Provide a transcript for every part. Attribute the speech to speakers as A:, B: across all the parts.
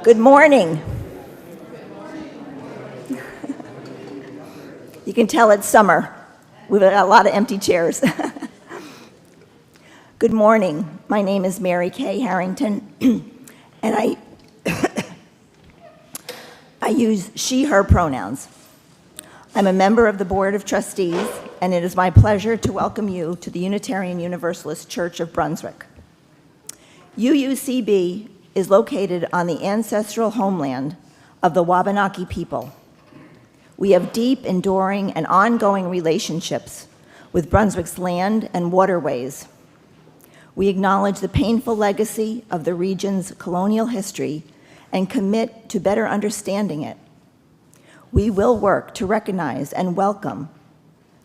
A: Good morning. You can tell it's summer. We've got a lot of empty chairs. Good morning. My name is Mary Kay Harrington, and I use she, her pronouns. I'm a member of the Board of Trustees, and it is my pleasure to welcome you to the Unitarian Universalist Church of Brunswick. UUCB is located on the ancestral homeland of the Wabanaki people. We have deep, enduring, and ongoing relationships with Brunswick's land and waterways. We acknowledge the painful legacy of the region's colonial history and commit to better understanding it. We will work to recognize and welcome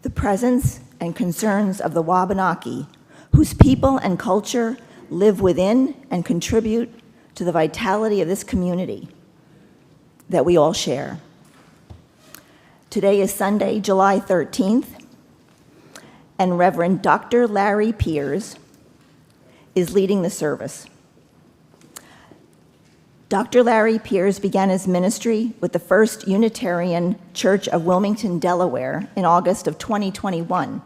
A: the presence and concerns of the Wabanaki, whose people and culture live within and contribute to the vitality of this community that we all share. Today is Sunday, July 13th, and Reverend Dr. Larry Piers is leading the service. Dr. Larry Piers began his ministry with the First Unitarian Church of Wilmington, Delaware, in August of 2021.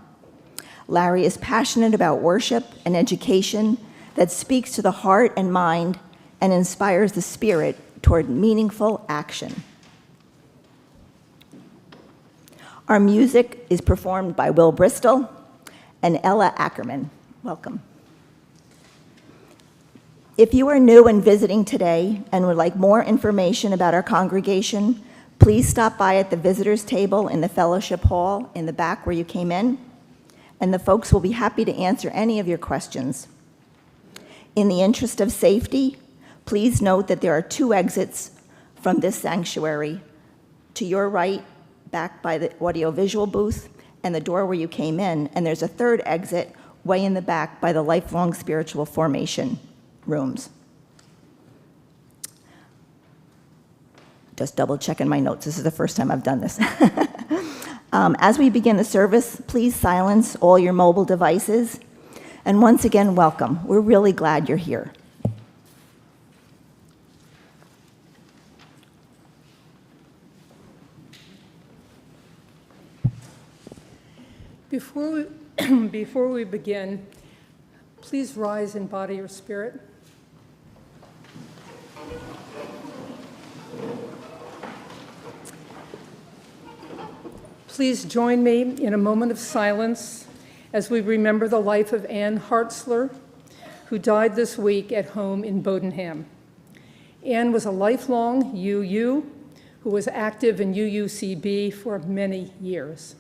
A: Larry is passionate about worship and education that speaks to the heart and mind and inspires the spirit toward meaningful action. Our music is performed by Will Bristol and Ella Ackerman. Welcome. If you are new and visiting today and would like more information about our congregation, please stop by at the visitors table in the fellowship hall in the back where you came in, and the folks will be happy to answer any of your questions. In the interest of safety, please note that there are 2 exits from this sanctuary. To your right, back by the audiovisual booth, and the door where you came in, and there's a 3rd exit way in the back by the lifelong spiritual formation rooms. Just double checking my notes. This is the first time I've done this. As we begin the service, please silence all your mobile devices. And once again, welcome. We're really glad you're here.
B: Before we begin, please rise in body or spirit. Please join me in a moment of silence as we remember the life of Ann Hartzler, who died this week at home in Bodenham. Ann was a lifelong UU who was active in UUCB for many years.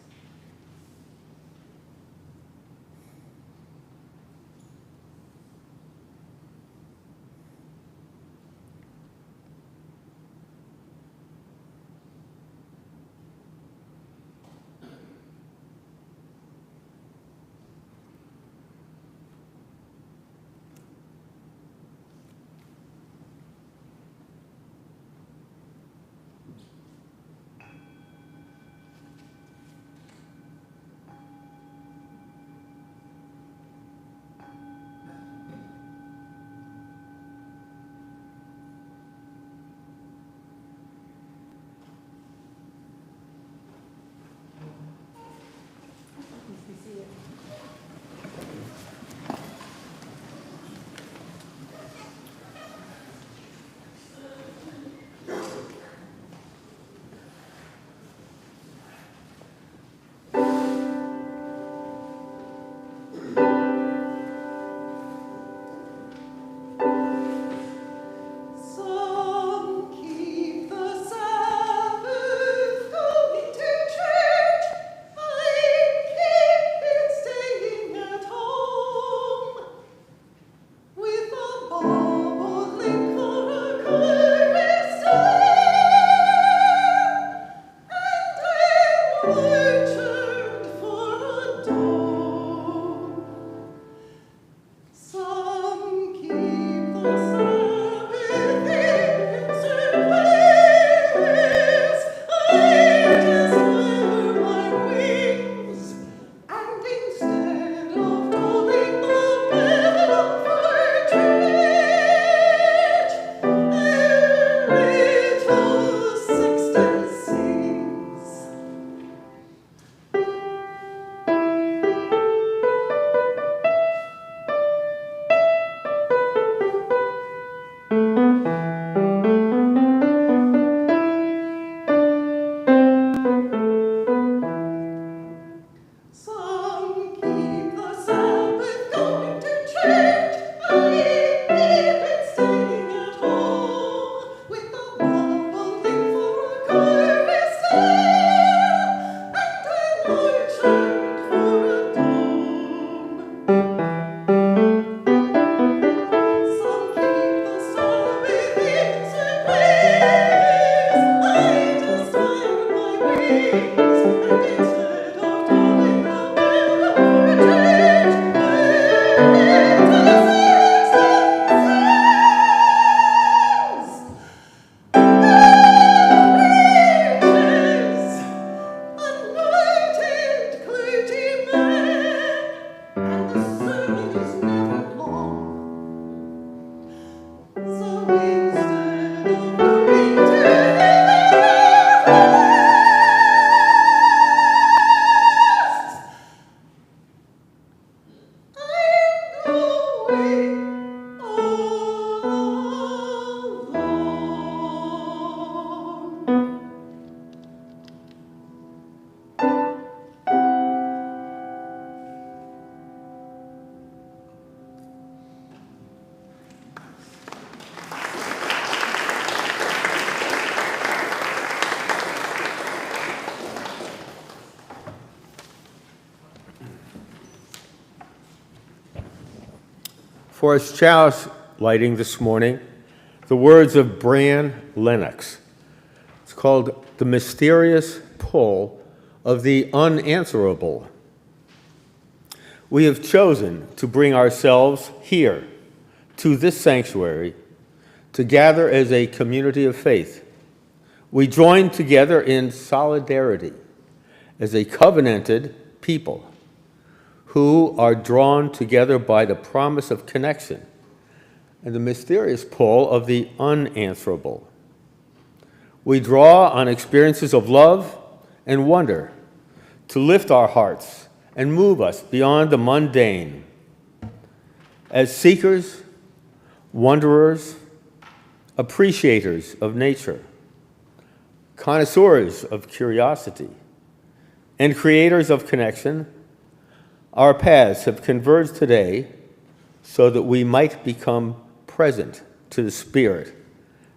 C: for its chalice lighting this morning the words of Bran Lennox. It's called The Mysterious Pull of the Unanswerable. We have chosen to bring ourselves here to this sanctuary to gather as a community of faith. We join together in solidarity as a covenanted people who are drawn together by the promise of connection and the mysterious pull of the unanswerable. We draw on experiences of love and wonder to lift our hearts and move us beyond the mundane. As seekers, wanderers, appreciators of nature, connoisseurs of curiosity, and creators of connection, our paths have converged today so that we might become present to the Spirit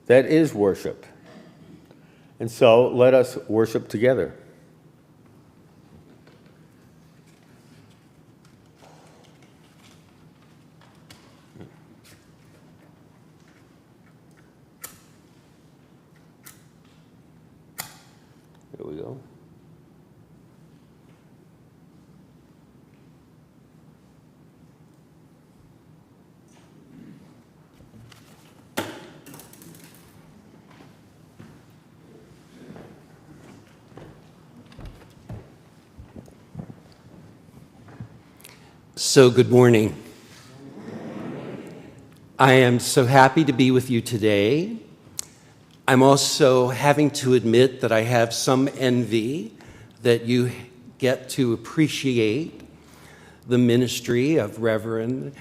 C: that is worship. And so let us worship together. Here we go.
D: So good morning. I am so happy to be with you today. I'm also having to admit that I have some envy that you get to appreciate the ministry of Reverend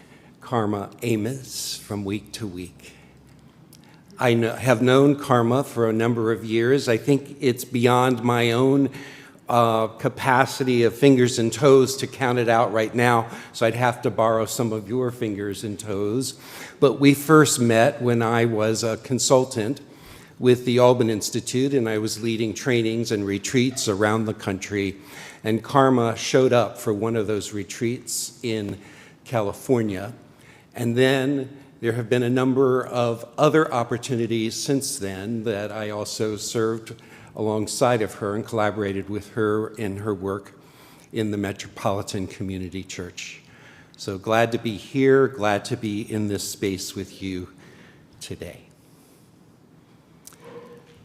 D: Karma Amos from week to week. I have known Karma for a number of years. I think it's beyond my own capacity of fingers and toes to count it out right now, so I'd have to borrow some of your fingers and toes. But we first met when I was a consultant with the Alban Institute, and I was leading trainings and retreats around the country, and Karma showed up for one of those retreats in California. And then there have been a number of other opportunities since then that I also served alongside of her and collaborated with her in her work in the Metropolitan Community Church. So glad to be here, glad to be in this space with you today.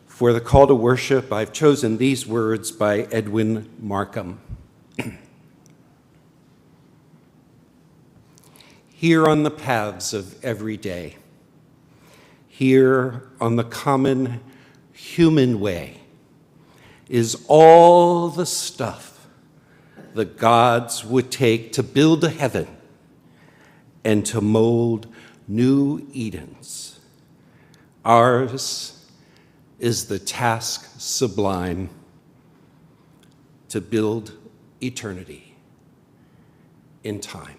D: For the call to worship, I've chosen these words by Edwin Markham. Here on the paths of every day, here on the common human way, is all the stuff the gods would take to build a heaven and to mold new Edens. Ours is the task sublime to build eternity in time.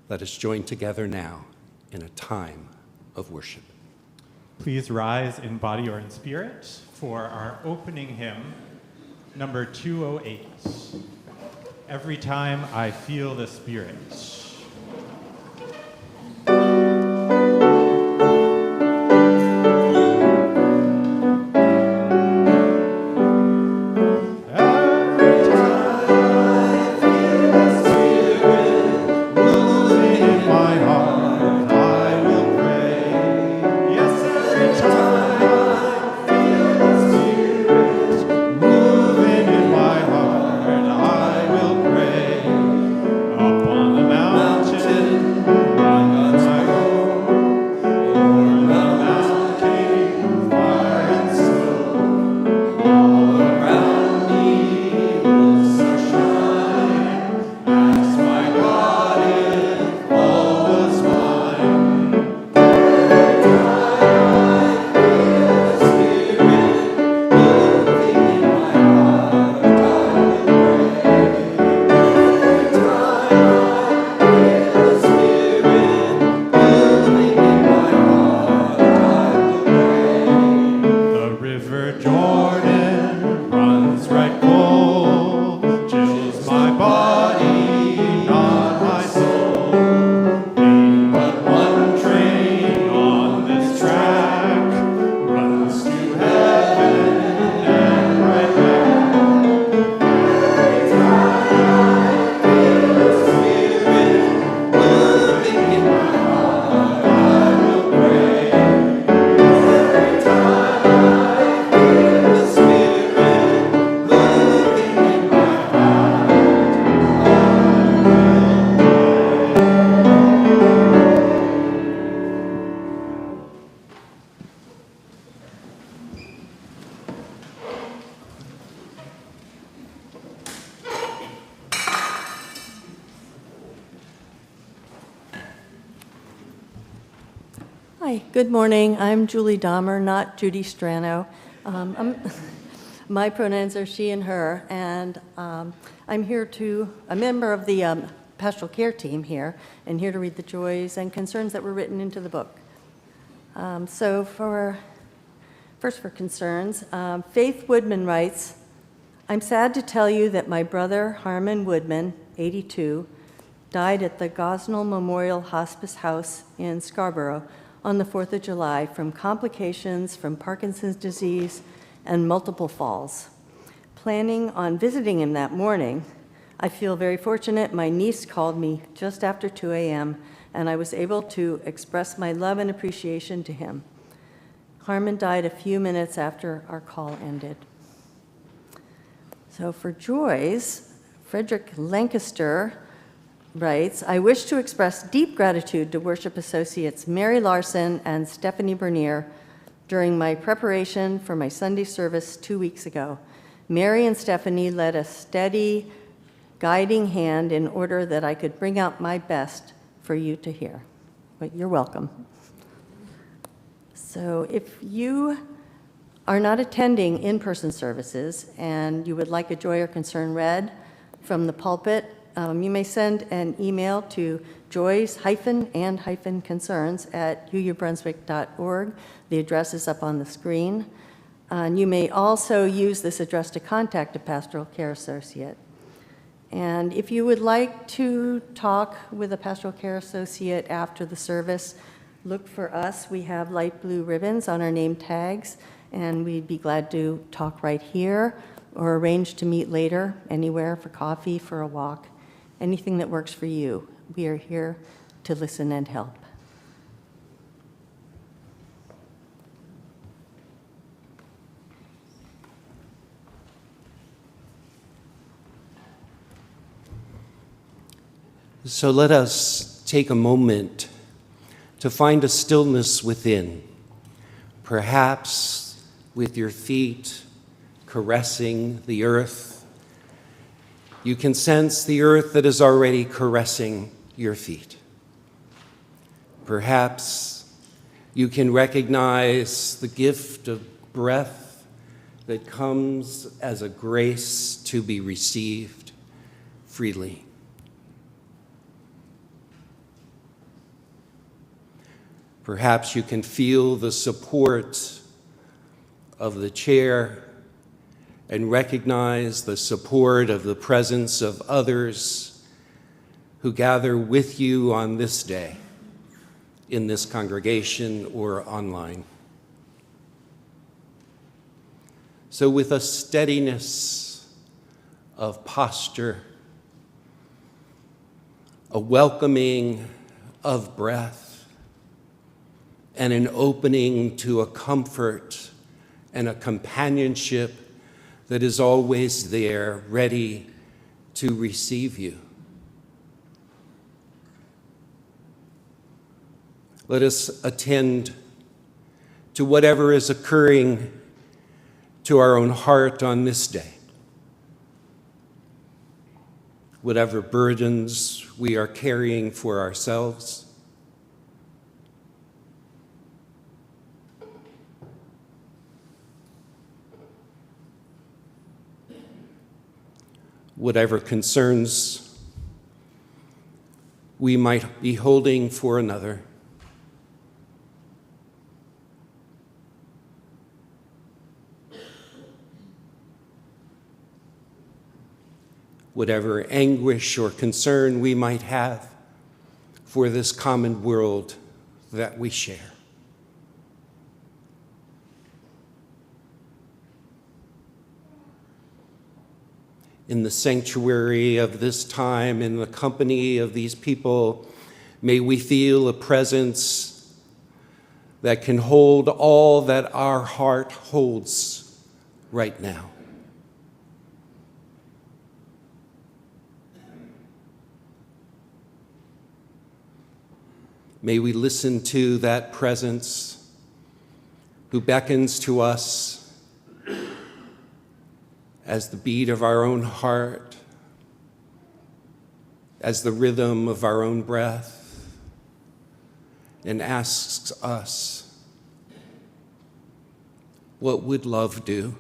D: Let us join together now in a time of worship.
E: Please rise in body or in spirit for our opening hymn, number 208. Every Time I Feel the Spirit.
F: Jordan runs right cold, chills my body. Hi, good morning. I'm Julie Dahmer, not Judy Strano. My pronouns are she and her, and I'm here a member of the pastoral care team here, and here to read the joys and concerns that were written into the book. First for concerns, Faith Woodman writes, I'm sad to tell you that my brother, Harmon Woodman, 82, died at the Gosnell Memorial Hospice House in Scarborough on the 4th of July from complications from Parkinson's disease and multiple falls. Planning on visiting him that morning, I feel very fortunate. My niece called me just after 2 a.m., and I was able to express my love and appreciation to him. Harmon died a few minutes after our call ended. So for joys, Frederick Lancaster writes, I wish to express deep gratitude to worship associates Mary Larson and Stephanie Bernier during my preparation for my Sunday service 2 weeks ago. Mary and Stephanie led a steady, guiding hand in order that I could bring out my best for you to hear. But you're welcome. So if you are not attending in-person services and you would like a joy or concern read from the pulpit, you may send an email to joys-and-concerns@uubrunswick.org. The address is up on the screen. And you may also use this address to contact a pastoral care associate. And if you would like to talk with a pastoral care associate after the service, look for us. We have light blue ribbons on our name tags, and we'd be glad to talk right here or arrange to meet later, anywhere, for coffee, for a walk, anything that works for you. We are here to listen and help.
D: So let us take a moment to find a stillness within, perhaps with your feet caressing the earth. You can sense the earth that is already caressing your feet. Perhaps you can recognize the gift of breath that comes as a grace to be received freely. Perhaps you can feel the support of the chair and recognize the support of the presence of others who gather with you on this day in this congregation or online. So with a steadiness of posture, a welcoming of breath, and an opening to a comfort and a companionship that is always there, ready to receive you. Let us attend to whatever is occurring to our own heart on this day. Whatever burdens we are carrying for ourselves, whatever concerns we might be holding for another. Whatever anguish or concern we might have for this common world that we share. In the sanctuary of this time, in the company of these people, may we feel a presence that can hold all that our heart holds right now. May we listen to that presence who beckons to us as the beat of our own heart, as the rhythm of our own breath, and asks us, what would love do?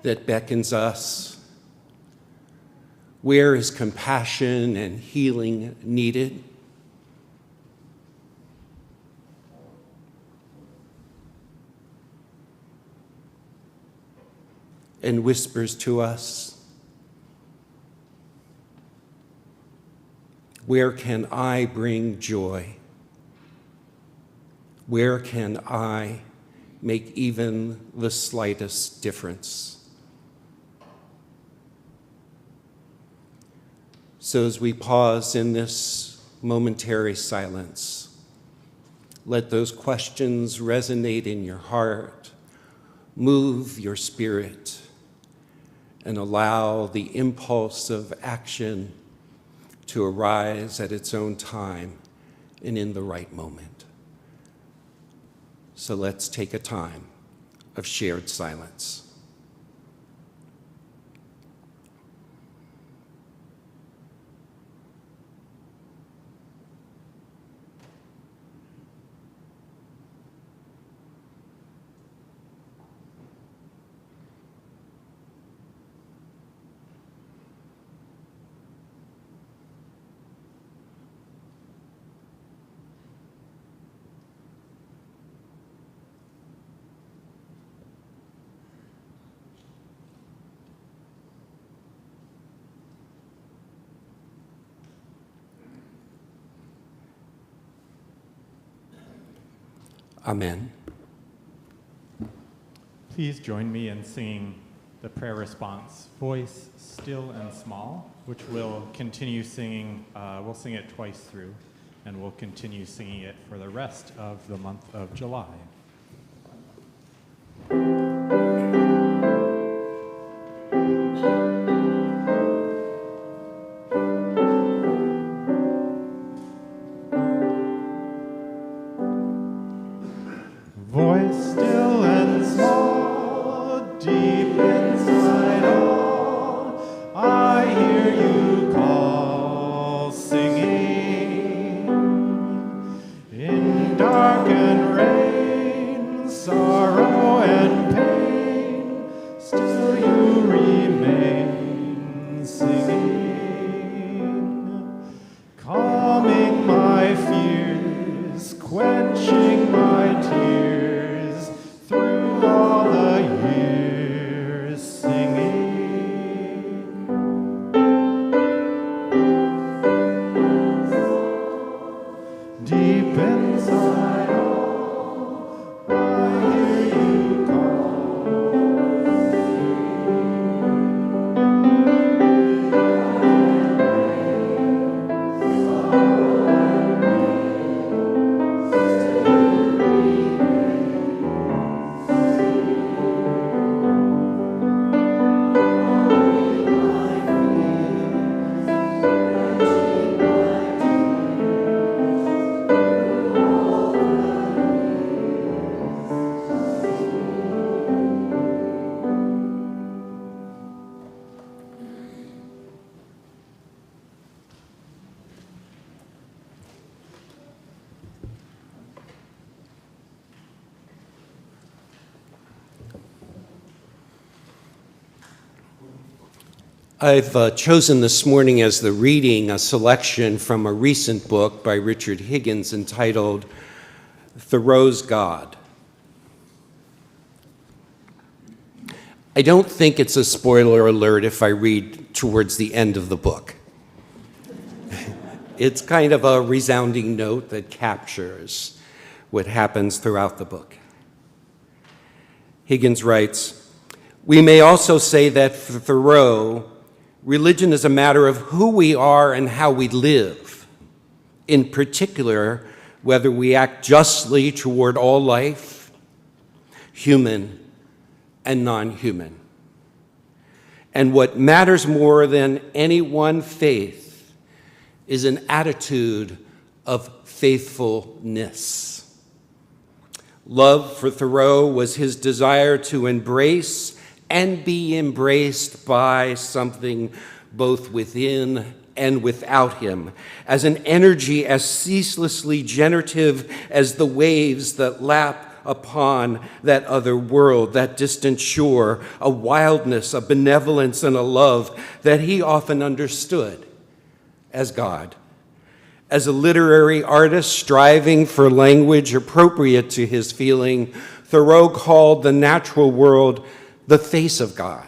D: That beckons us. Where is compassion and healing needed? And whispers to us, where can I bring joy? Where can I make even the slightest difference? So as we pause in this momentary silence, let those questions resonate in your heart, move your spirit, and allow the impulse of action to arise at its own time and in the right moment. So let's take a time of shared silence. Amen.
E: Please join me in singing the prayer response, Voice Still and Small, which we'll continue singing. We'll sing it twice through, and we'll continue singing it for the rest of the month of July. Voice still and small, deep inside all, I hear you call, singing. In dark and rain, sorrow and pain, still you remain, singing. Calming my fears, quenching my tears, through all the years, singing. Deep inside all, I hear you
D: I've chosen this morning as the reading a selection from a recent book by Richard Higgins entitled Thoreau's God. I don't think it's a spoiler alert if I read towards the end of the book. It's kind of a resounding note that captures what happens throughout the book. Higgins writes, "We may also say that for Thoreau, religion is a matter of who we are and how we live, in particular, whether we act justly toward all life, human and non-human. And what matters more than any one faith is an attitude of faithfulness." Love for Thoreau was his desire to embrace and be embraced by something both within and without him, as an energy as ceaselessly generative as the waves that lap upon that other world, that distant shore, a wildness, a benevolence, and a love that he often understood as God. As a literary artist striving for language appropriate to his feeling, Thoreau called the natural world the face of God.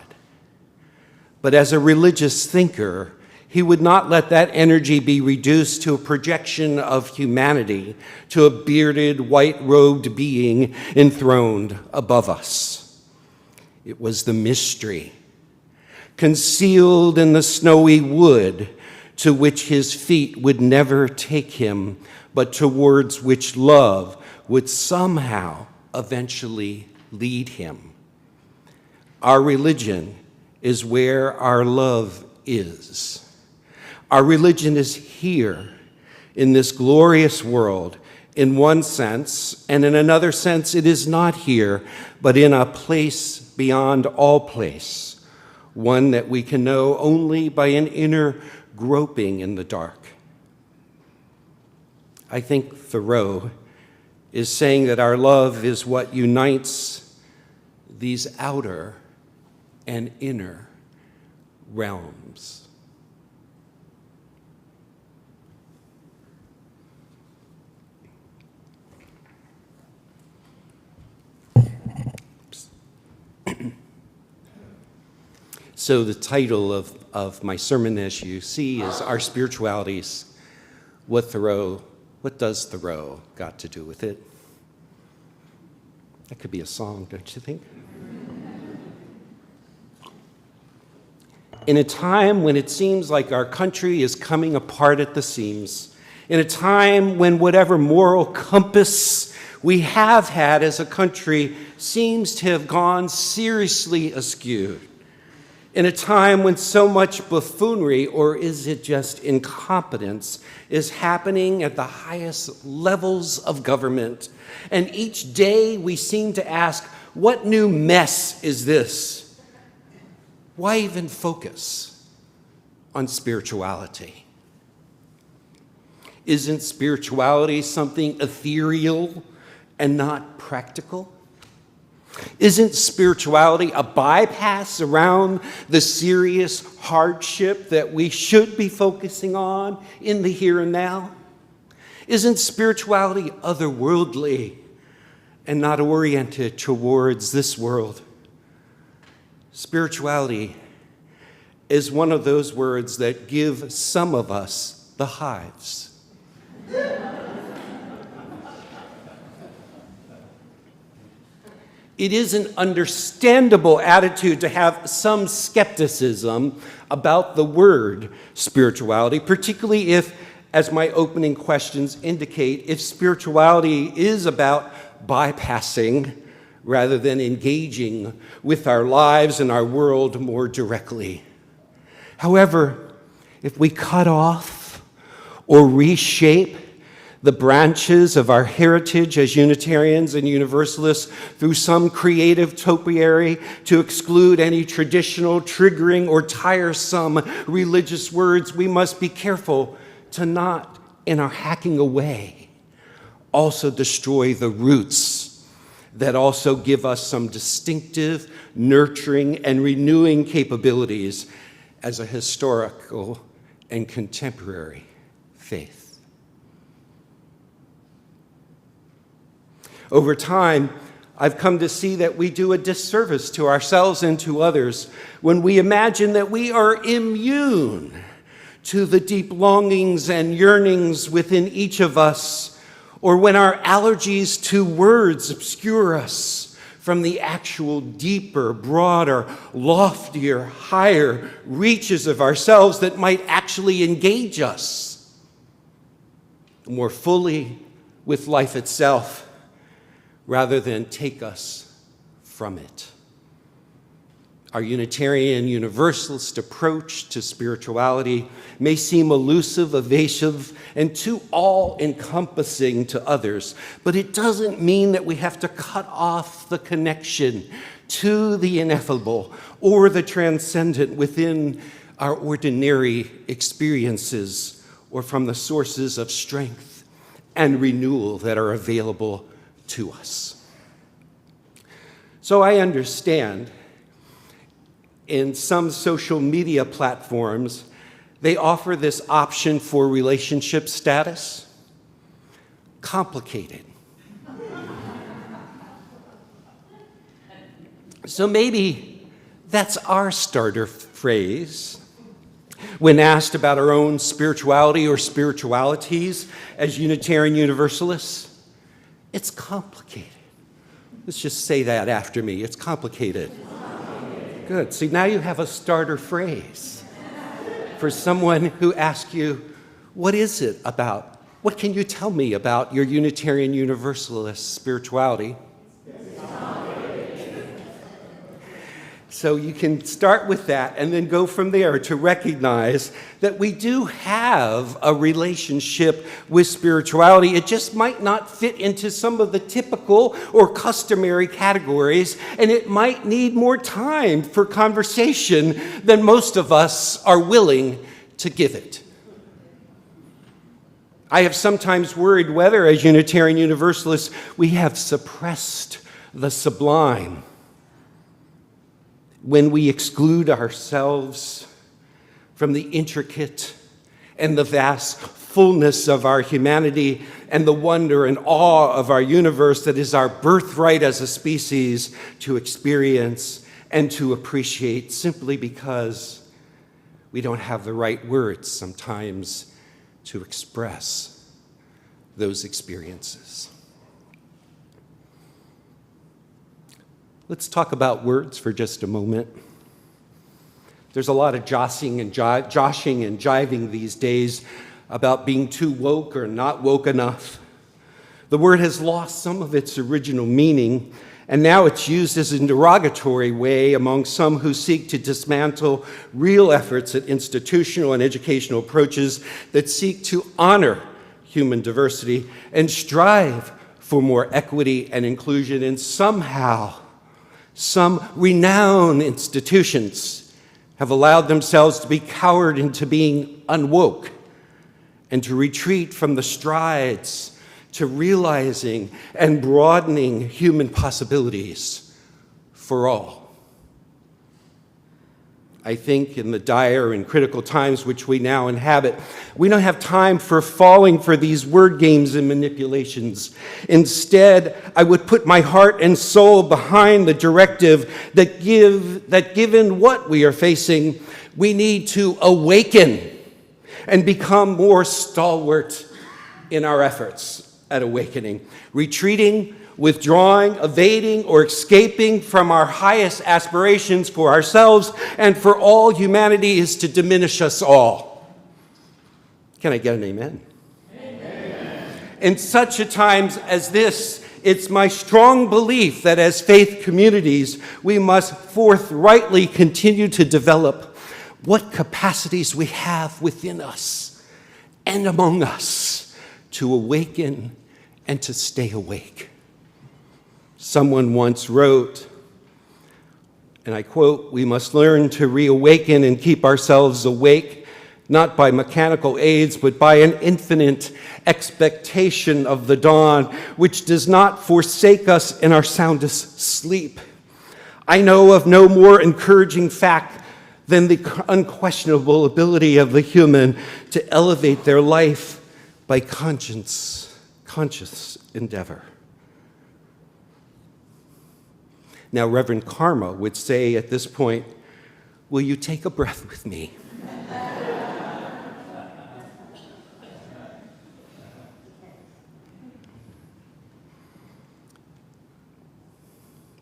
D: But as a religious thinker, he would not let that energy be reduced to a projection of humanity, to a bearded, white-robed being enthroned above us. It was the mystery, concealed in the snowy wood, to which his feet would never take him, but towards which love would somehow eventually lead him. Our religion is where our love is. Our religion is here in this glorious world in one sense, and in another sense it is not here, but in a place beyond all place, one that we can know only by an inner groping in the dark. I think Thoreau is saying that our love is what unites these outer and inner realms. So the title of my sermon, as you see, is Our Spiritualities. What does Thoreau got to do with it? That could be a song, don't you think? In a time when it seems like our country is coming apart at the seams, in a time when whatever moral compass we have had as a country seems to have gone seriously askew, in a time when so much buffoonery, or is it just incompetence, is happening at the highest levels of government, and each day we seem to ask, what new mess is this? Why even focus on spirituality? Isn't spirituality something ethereal and not practical? Isn't spirituality a bypass around the serious hardship that we should be focusing on in the here and now? Isn't spirituality otherworldly and not oriented towards this world? Spirituality is one of those words that give some of us the hives. It is an understandable attitude to have some skepticism about the word spirituality, particularly if, as my opening questions indicate, if spirituality is about bypassing rather than engaging with our lives and our world more directly. However, if we cut off or reshape the branches of our heritage as Unitarians and Universalists through some creative topiary to exclude any traditional, triggering, or tiresome religious words, we must be careful to not, in our hacking away, also destroy the roots that also give us some distinctive, nurturing, and renewing capabilities as a historical and contemporary faith. Over time, I've come to see that we do a disservice to ourselves and to others when we imagine that we are immune to the deep longings and yearnings within each of us, or when our allergies to words obscure us from the actual deeper, broader, loftier, higher reaches of ourselves that might actually engage us more fully with life itself, rather than take us from it. Our Unitarian Universalist approach to spirituality may seem elusive, evasive, and too all-encompassing to others, but it doesn't mean that we have to cut off the connection to the ineffable or the transcendent within our ordinary experiences, or from the sources of strength and renewal that are available to us. So I understand in some social media platforms, they offer this option for relationship status. Complicated. So maybe that's our starter phrase when asked about our own spirituality or spiritualities as Unitarian Universalists. It's complicated. Let's just say that after me. It's complicated. Good. See, now you have a starter phrase for someone who asks you, what is it about? What can you tell me about your Unitarian Universalist spirituality? So you can start with that and then go from there to recognize that we do have a relationship with spirituality. It just might not fit into some of the typical or customary categories, and it might need more time for conversation than most of us are willing to give it. I have sometimes worried whether, as Unitarian Universalists, we have suppressed the sublime when we exclude ourselves from the intricate and the vast fullness of our humanity and the wonder and awe of our universe that is our birthright as a species to experience and to appreciate, simply because we don't have the right words sometimes to express those experiences. Let's talk about words for just a moment. There's a lot of joshing and jiving these days about being too woke or not woke enough. The word has lost some of its original meaning, and now it's used as a derogatory way among some who seek to dismantle real efforts at institutional and educational approaches that seek to honor human diversity and strive for more equity and inclusion. And somehow, some renowned institutions have allowed themselves to be cowered into being unwoke and to retreat from the strides to realizing and broadening human possibilities for all. I think in the dire and critical times which we now inhabit, we don't have time for falling for these word games and manipulations. Instead, I would put my heart and soul behind the directive that given what we are facing, we need to awaken and become more stalwart in our efforts at awakening, retreating, withdrawing, evading, or escaping from our highest aspirations for ourselves and for all humanity is to diminish us all. Can I get an amen? Amen. In such a times as this, it's my strong belief that as faith communities, we must forthrightly continue to develop what capacities we have within us and among us to awaken and to stay awake. Someone once wrote, and I quote, "We must learn to reawaken and keep ourselves awake, not by mechanical aids, but by an infinite expectation of the dawn, which does not forsake us in our soundest sleep. I know of no more encouraging fact than the unquestionable ability of the human to elevate their life by conscious endeavor." Now, Reverend Karma would say at this point, will you take a breath with me?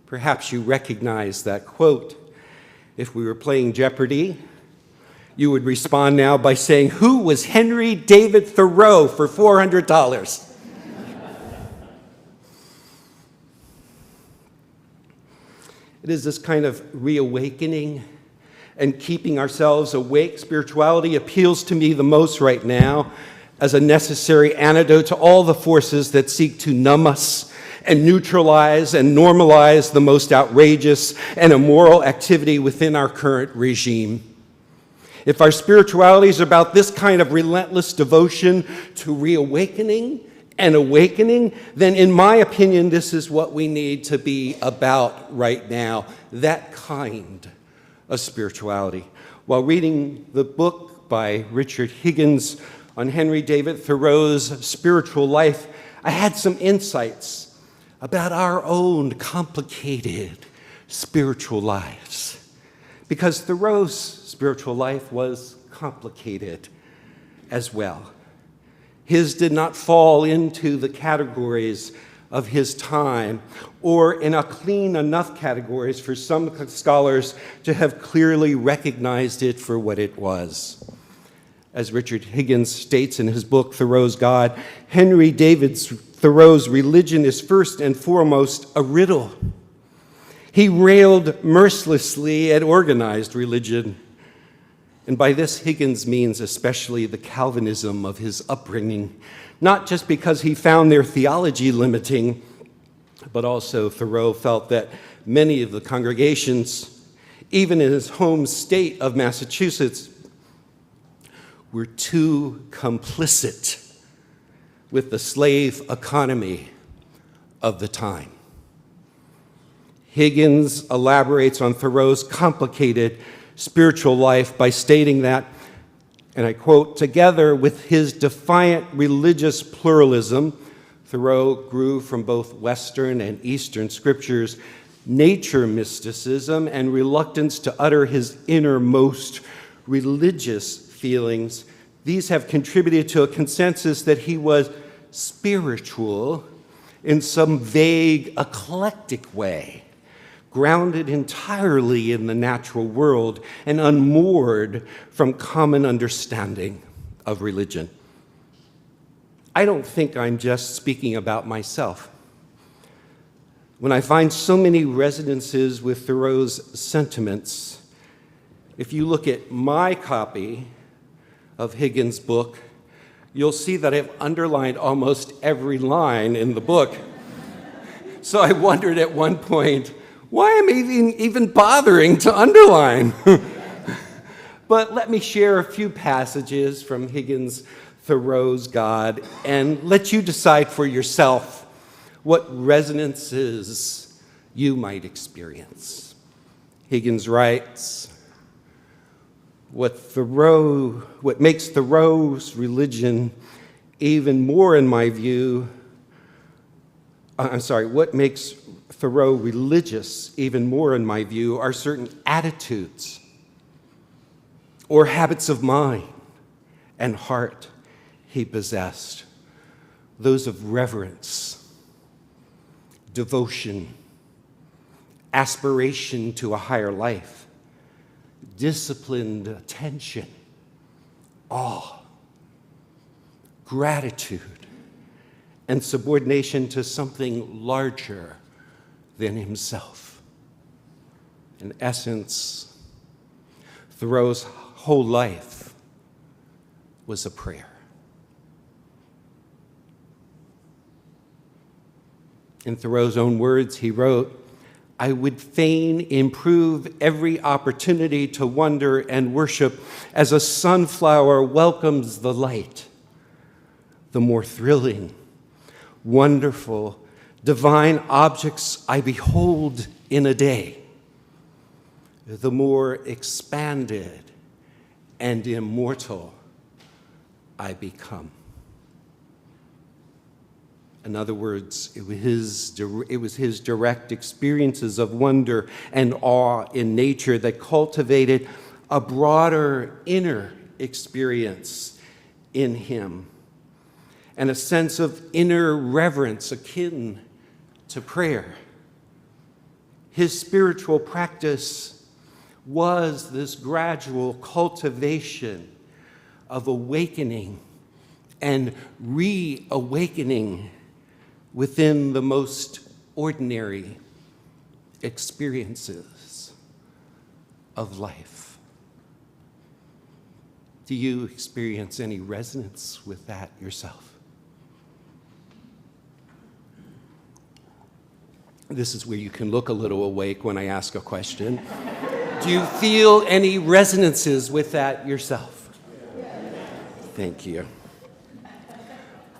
D: Perhaps you recognize that quote. If we were playing Jeopardy, you would respond now by saying, who was Henry David Thoreau for $400? It is this kind of reawakening and keeping ourselves awake. Spirituality appeals to me the most right now as a necessary antidote to all the forces that seek to numb us and neutralize and normalize the most outrageous and immoral activity within our current regime. If our spirituality is about this kind of relentless devotion to reawakening and awakening, then in my opinion, this is what we need to be about right now, that kind of spirituality. While reading the book by Richard Higgins on Henry David Thoreau's spiritual life, I had some insights about our own complicated spiritual lives. Because Thoreau's spiritual life was complicated as well. His did not fall into the categories of his time, or in a clean enough categories for some scholars to have clearly recognized it for what it was. As Richard Higgins states in his book, Thoreau's God, Henry David Thoreau's religion is first and foremost a riddle. He railed mercilessly at organized religion. And by this, Higgins means especially the Calvinism of his upbringing, not just because he found their theology limiting, but also Thoreau felt that many of the congregations, even in his home state of Massachusetts, were too complicit with the slave economy of the time. Higgins elaborates on Thoreau's complicated spiritual life by stating that, and I quote, together with his defiant religious pluralism, Thoreau grew from both Western and Eastern scriptures, nature mysticism, and reluctance to utter his innermost religious feelings. These have contributed to a consensus that he was spiritual in some vague, eclectic way, grounded entirely in the natural world and unmoored from common understanding of religion. I don't think I'm just speaking about myself. When I find so many resonances with Thoreau's sentiments, if you look at my copy of Higgins' book, you'll see that I've underlined almost every line in the book. So I wondered at one point, why am I even bothering to underline? But let me share a few passages from Higgins' Thoreau's God and let you decide for yourself what resonances you might experience. Higgins writes, what makes Thoreau's religion even more in my view, what makes Thoreau religious even more in my view are certain attitudes or habits of mind and heart he possessed. Those of reverence, devotion, aspiration to a higher life, disciplined attention, awe, gratitude, and subordination to something larger than himself. In essence, Thoreau's whole life was a prayer. In Thoreau's own words, he wrote, I would fain improve every opportunity to wonder and worship as a sunflower welcomes the light. The more thrilling, wonderful, divine objects I behold in a day, the more expanded and immortal I become. In other words, it was his direct experiences of wonder and awe in nature that cultivated a broader inner experience in him and a sense of inner reverence akin to prayer. His spiritual practice was this gradual cultivation of awakening and reawakening within the most ordinary experiences of life. Do you experience any resonance with that yourself? This is where you can look a little awake when I ask a question. Do you feel any resonances with that yourself? Thank you.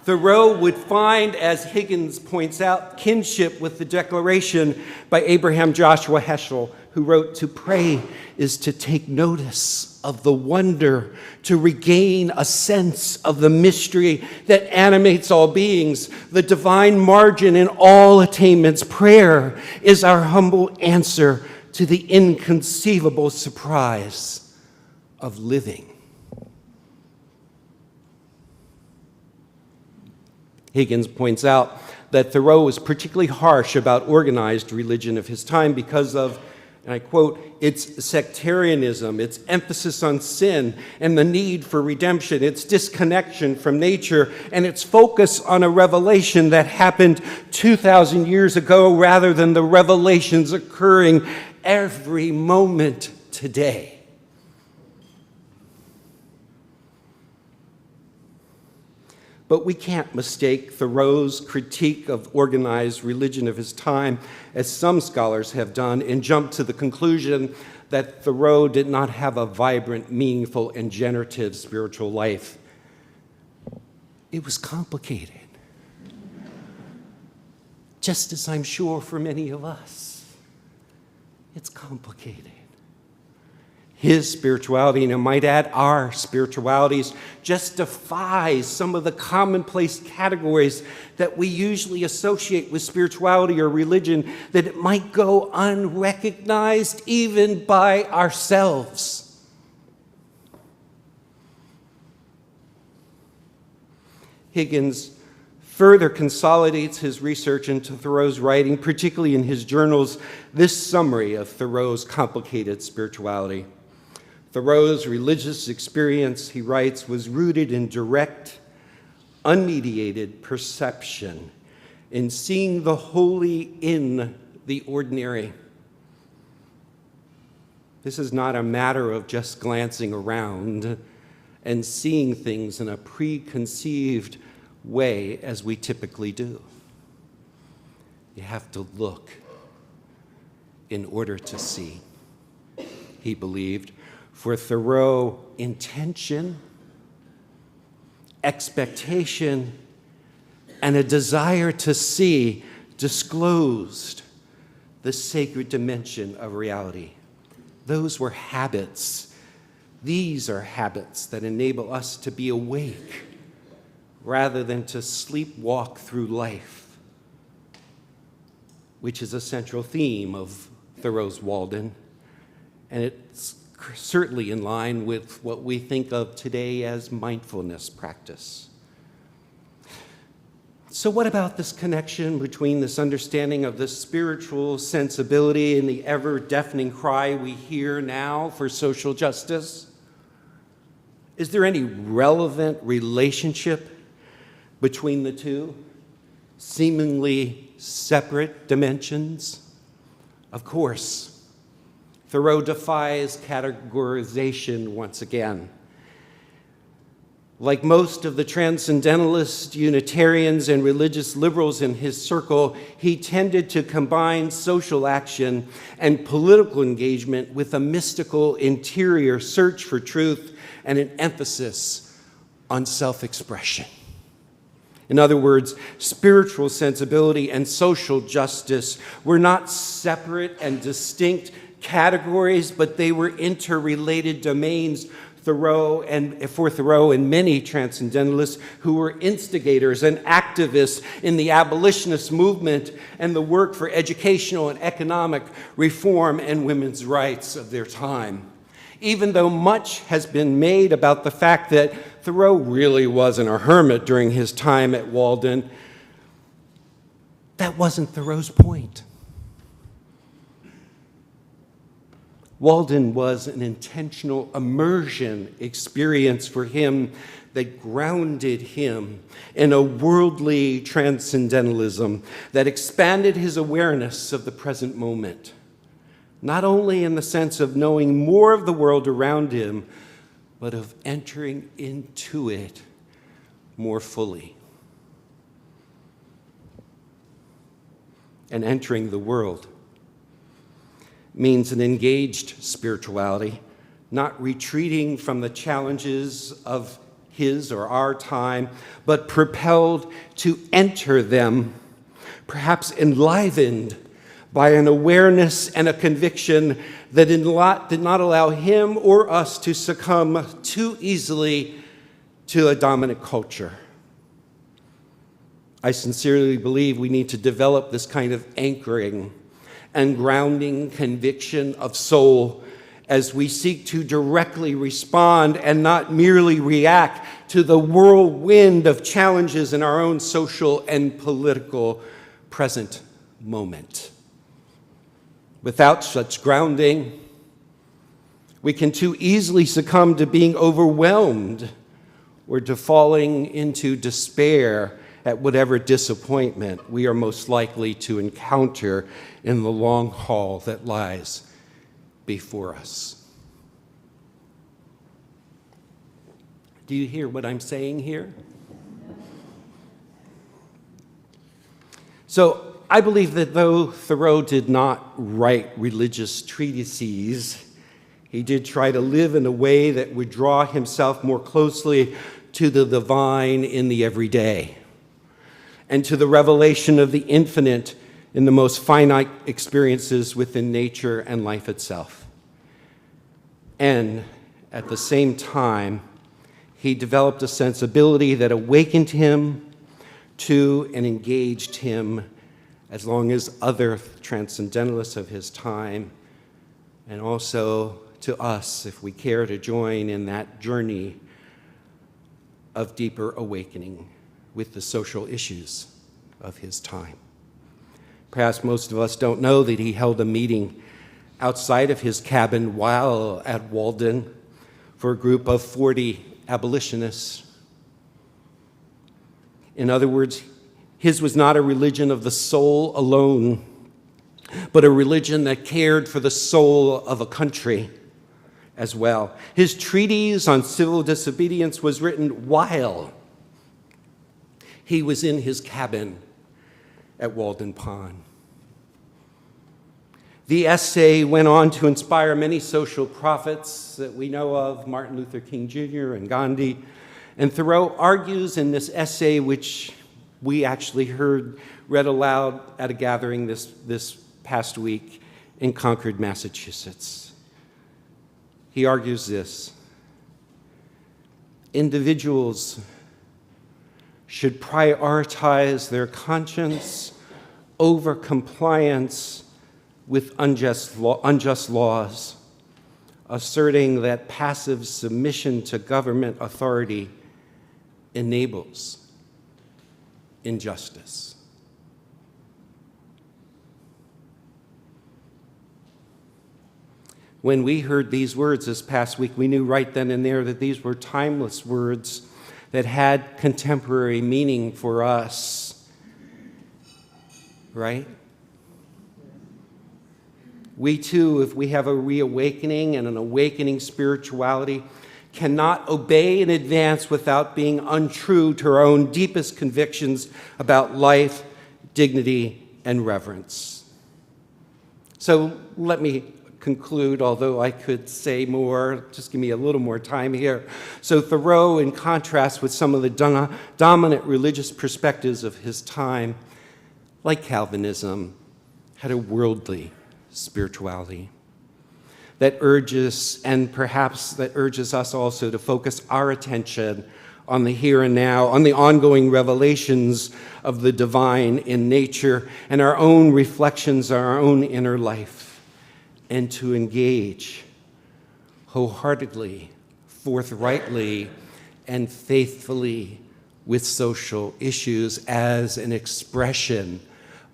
D: Thoreau would find, as Higgins points out, kinship with the declaration by Abraham Joshua Heschel, who wrote, "To pray is to take notice of the wonder, to regain a sense of the mystery that animates all beings, the divine margin in all attainments. Prayer is our humble answer to the inconceivable surprise of living." Higgins points out that Thoreau was particularly harsh about organized religion of his time because of, and I quote, its sectarianism, its emphasis on sin and the need for redemption, its disconnection from nature, and its focus on a revelation that happened 2,000 years ago rather than the revelations occurring every moment today. But we can't mistake Thoreau's critique of organized religion of his time, as some scholars have done, and jump to the conclusion that Thoreau did not have a vibrant, meaningful, and generative spiritual life. It was complicated, just as I'm sure for many of us, it's complicated. His spirituality, and I might add our spiritualities, justifies some of the commonplace categories that we usually associate with spirituality or religion, that it might go unrecognized even by ourselves. Higgins further consolidates his research into Thoreau's writing, particularly in his journals, this summary of Thoreau's complicated spirituality. Thoreau's religious experience, he writes, was rooted in direct, unmediated perception, in seeing the holy in the ordinary. This is not a matter of just glancing around and seeing things in a preconceived way as we typically do. You have to look in order to see, he believed. For Thoreau, intention, expectation, and a desire to see disclosed the sacred dimension of reality. Those were habits. These are habits that enable us to be awake rather than to sleepwalk through life, which is a central theme of Thoreau's Walden, and it's certainly in line with what we think of today as mindfulness practice. So what about this connection between this understanding of the spiritual sensibility and the ever-deafening cry we hear now for social justice? Is there any relevant relationship between the two, seemingly separate dimensions? Of course. Thoreau defies categorization once again. Like most of the transcendentalist Unitarians and religious liberals in his circle, he tended to combine social action and political engagement with a mystical interior search for truth and an emphasis on self-expression. In other words, spiritual sensibility and social justice were not separate and distinct categories, but they were interrelated domains for Thoreau and many transcendentalists who were instigators and activists in the abolitionist movement and the work for educational and economic reform and women's rights of their time. Even though much has been made about the fact that Thoreau really wasn't a hermit during his time at Walden, that wasn't Thoreau's point. Walden was an intentional immersion experience for him that grounded him in a worldly transcendentalism that expanded his awareness of the present moment, not only in the sense of knowing more of the world around him, but of entering into it more fully. and entering the world. Means an engaged spirituality, not retreating from the challenges of his or our time, but propelled to enter them, perhaps enlivened by an awareness and a conviction that did not allow him or us to succumb too easily to a dominant culture. I sincerely believe we need to develop this kind of anchoring and grounding conviction of soul as we seek to directly respond and not merely react to the whirlwind of challenges in our own social and political present moment. Without such grounding, we can too easily succumb to being overwhelmed or to falling into despair at whatever disappointment we are most likely to encounter in the long haul that lies before us. Do you hear what I'm saying here? So I believe that though Thoreau did not write religious treatises, he did try to live in a way that would draw himself more closely to the divine in the everyday and to the revelation of the infinite in the most finite experiences within nature and life itself. And at the same time, he developed a sensibility that awakened him to and engaged him, as long as other transcendentalists of his time, and also to us, if we care to join in that journey of deeper awakening with the social issues of his time. Perhaps most of us don't know that he held a meeting outside of his cabin while at Walden for a group of 40 abolitionists. In other words, his was not a religion of the soul alone, but a religion that cared for the soul of a country as well. His treatise on civil disobedience was written while he was in his cabin at Walden Pond. The essay went on to inspire many social prophets that we know of, Martin Luther King Jr. and Gandhi. And Thoreau argues in this essay, which we actually heard read aloud at a gathering this past week in Concord, Massachusetts. He argues this: individuals should prioritize their conscience over compliance with unjust laws, asserting that passive submission to government authority enables injustice. When we heard these words this past week, we knew right then and there that these were timeless words that had contemporary meaning for us, right? We too, if we have a reawakening and an awakening spirituality, cannot obey in advance without being untrue to our own deepest convictions about life, dignity, and reverence. So let me conclude, although I could say more. Just give me a little more time here. So Thoreau, in contrast with some of the dominant religious perspectives of his time, like Calvinism, had a worldly spirituality that urges, and perhaps that urges us also to focus our attention on the here and now, on the ongoing revelations of the divine in nature and our own reflections on our own inner life, and to engage wholeheartedly, forthrightly, and faithfully with social issues as an expression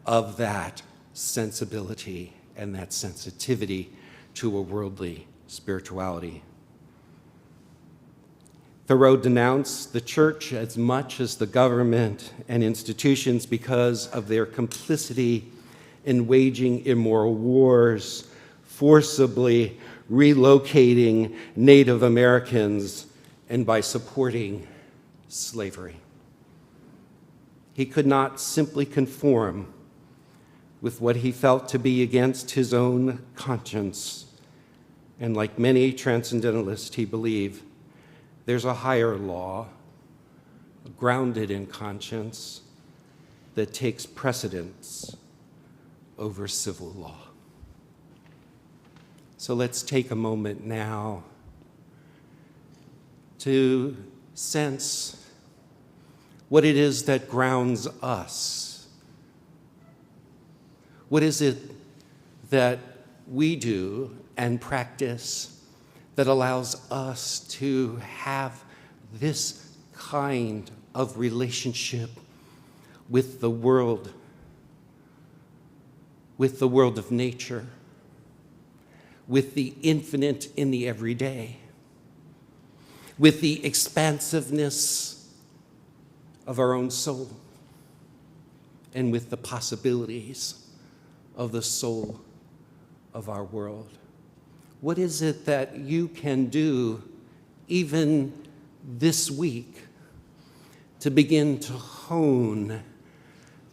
D: of that sensibility and that sensitivity to a worldly spirituality. Thoreau denounced the church as much as the government and institutions because of their complicity in waging immoral wars, forcibly relocating Native Americans, and by supporting slavery. He could not simply conform with what he felt to be against his own conscience. And like many transcendentalists, he believed there's a higher law grounded in conscience that takes precedence over civil law. So let's take a moment now to sense what it is that grounds us. What is it that we do and practice that allows us to have this kind of relationship with the world of nature, with the infinite in the everyday, with the expansiveness of our own soul, and with the possibilities of the soul of our world? What is it that you can do even this week to begin to hone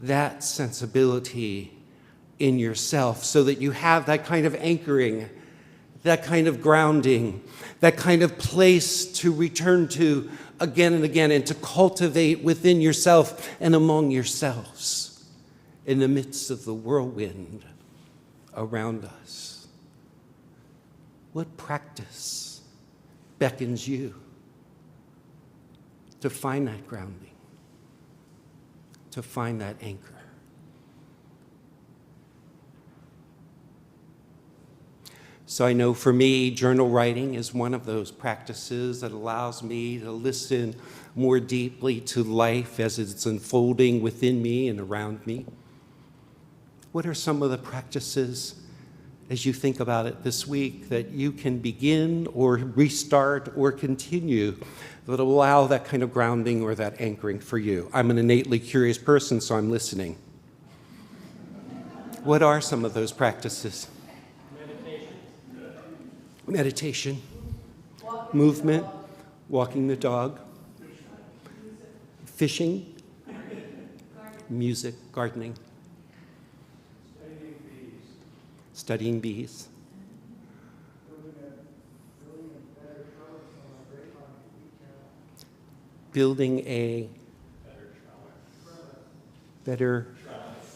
D: that sensibility in yourself so that you have that kind of anchoring, that kind of grounding, that kind of place to return to again and again, and to cultivate within yourself and among yourselves in the midst of the whirlwind around us? What practice beckons you to find that grounding, to find that anchor? So I know for me, journal writing is one of those practices that allows me to listen more deeply to life as it's unfolding within me and around me. What are some of the practices, as you think about it this week, that you can begin or restart or continue that allow that kind of grounding or that anchoring for you? I'm an innately curious person, so I'm listening. What are some of those practices? Meditation, movement, walking the dog, fishing, music, gardening, studying bees, building a better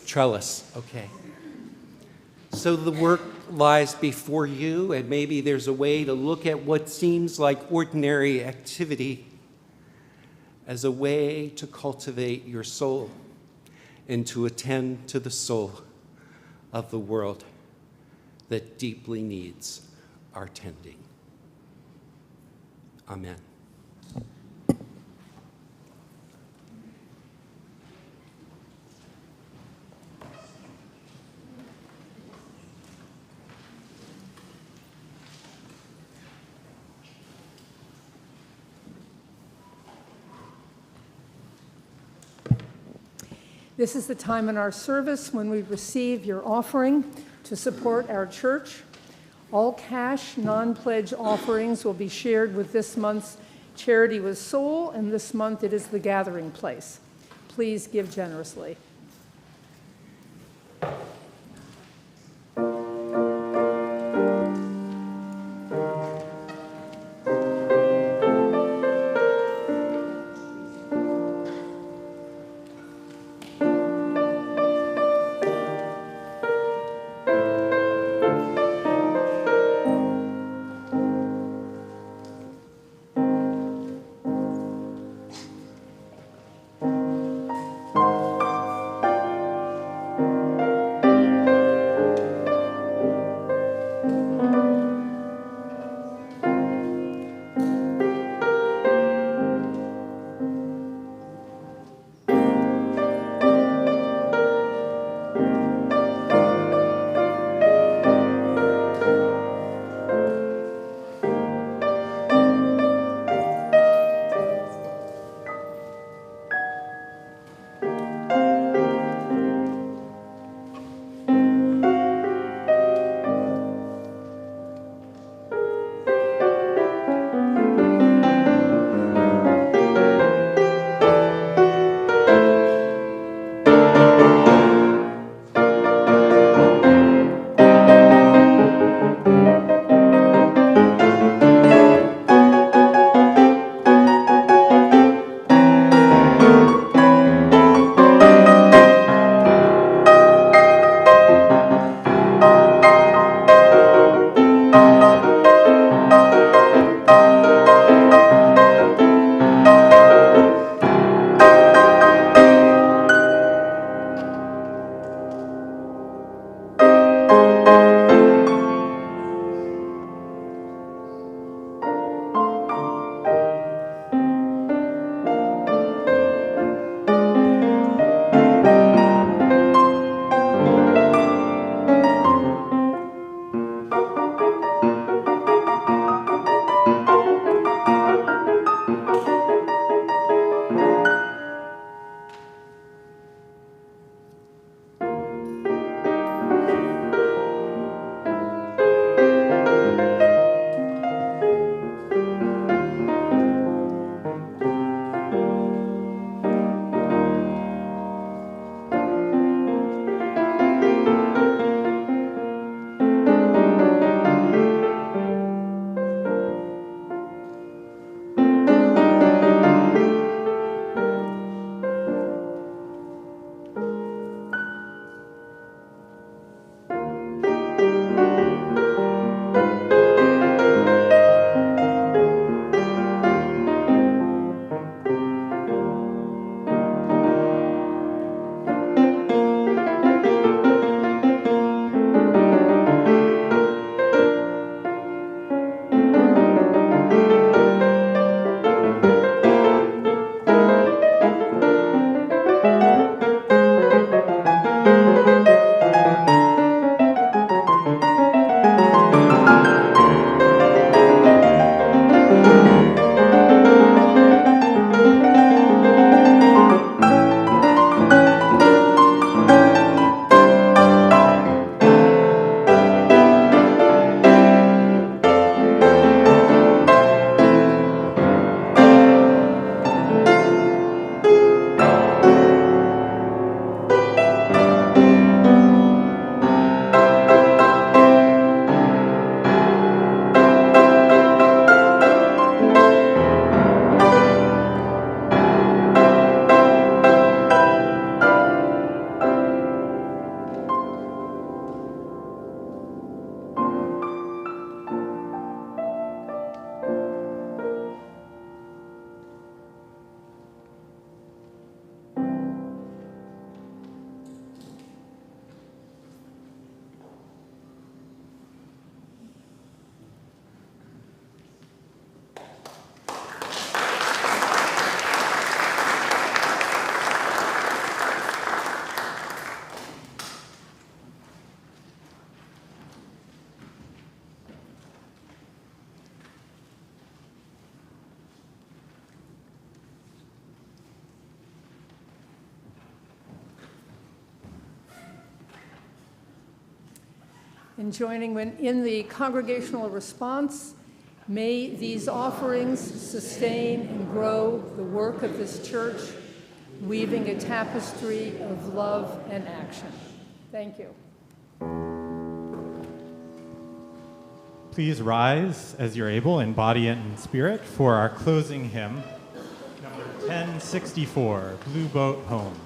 D: trellis. Okay. So the work lies before you, and maybe there's a way to look at what seems like ordinary activity as a way to cultivate your soul and to attend to the soul of the world that deeply needs our tending. Amen.
B: This is the time in our service when we receive your offering to support our church. All cash, non-pledge offerings will be shared with this month's Charity with Soul, and this month it is the Gathering Place. Please give generously. in joining in the congregational response. May these offerings sustain and grow the work of this church, weaving a tapestry of love and action. Thank you.
E: Please rise as you're able in body and in spirit for our closing hymn, number 1064, Blue Boat Home.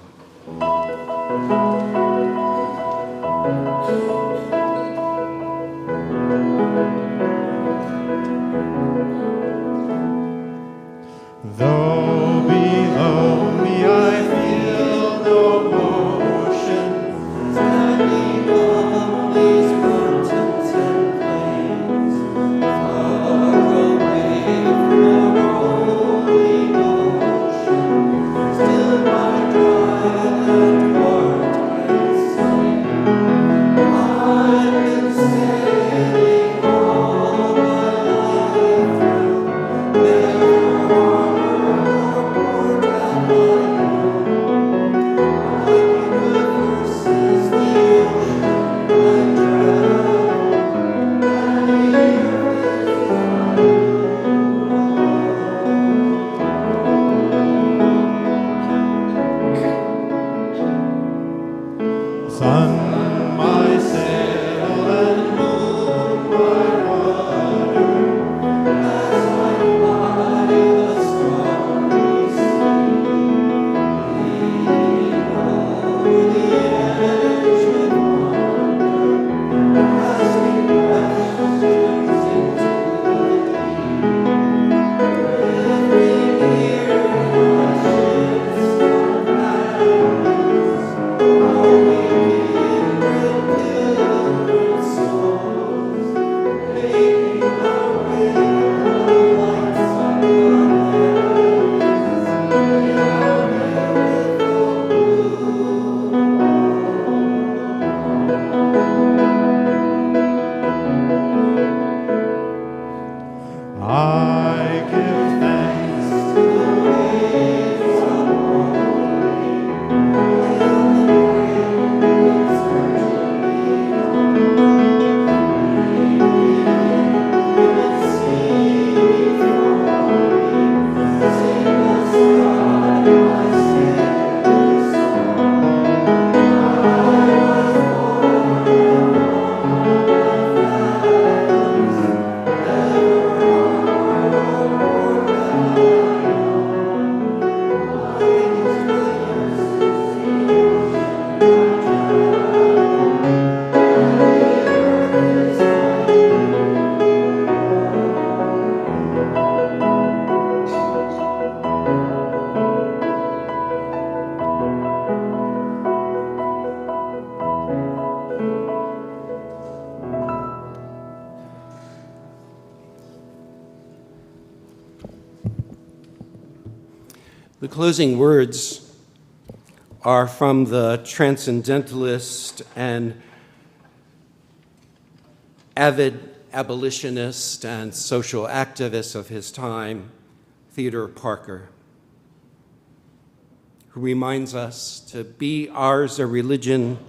E: Though below me I feel no motion, standing on these mountains and plains, far away from the rolling ocean, still my dry heart can sing. I've been sailing all my life through, never harbored or down my own. Like universes, the ocean I drown, and the earth is sun, my sail, and moon, my rudder, as I ply the stormy sea, leaning over the edge of wonder, asking questions into the deep, living here on ships or valleys, awaking pilgrim souls, making our way the lights of the I give thanks to the waves of morning, hail the rain, searching beyond. The sea before me, sing the sky, my sailing song. I was born among the valleys, never harbored or down my own. Mine is the use, the ocean I drown, and the earth is mine.
D: The closing words are from the transcendentalist and avid abolitionist and social activist of his time, Theodore Parker, who reminds us to be ours a religion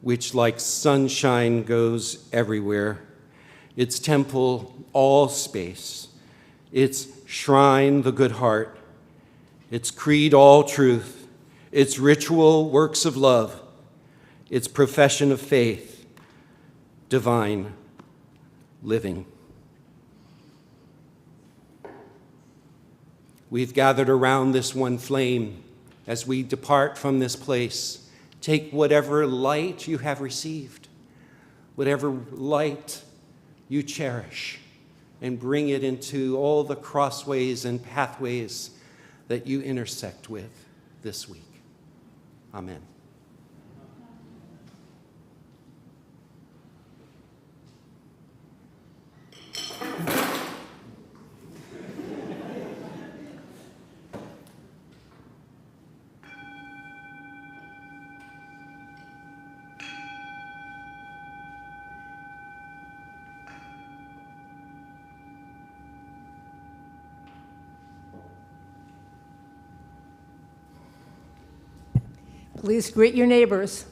D: which, like sunshine, goes everywhere, its temple all space, its shrine the good heart, its creed all truth, its ritual works of love, its profession of faith, divine living. We've gathered around this one flame. As we depart from this place, take whatever light you have received, whatever light you cherish, and bring it into all the crossways and pathways that you intersect with this week. Amen.
B: Please greet your neighbors.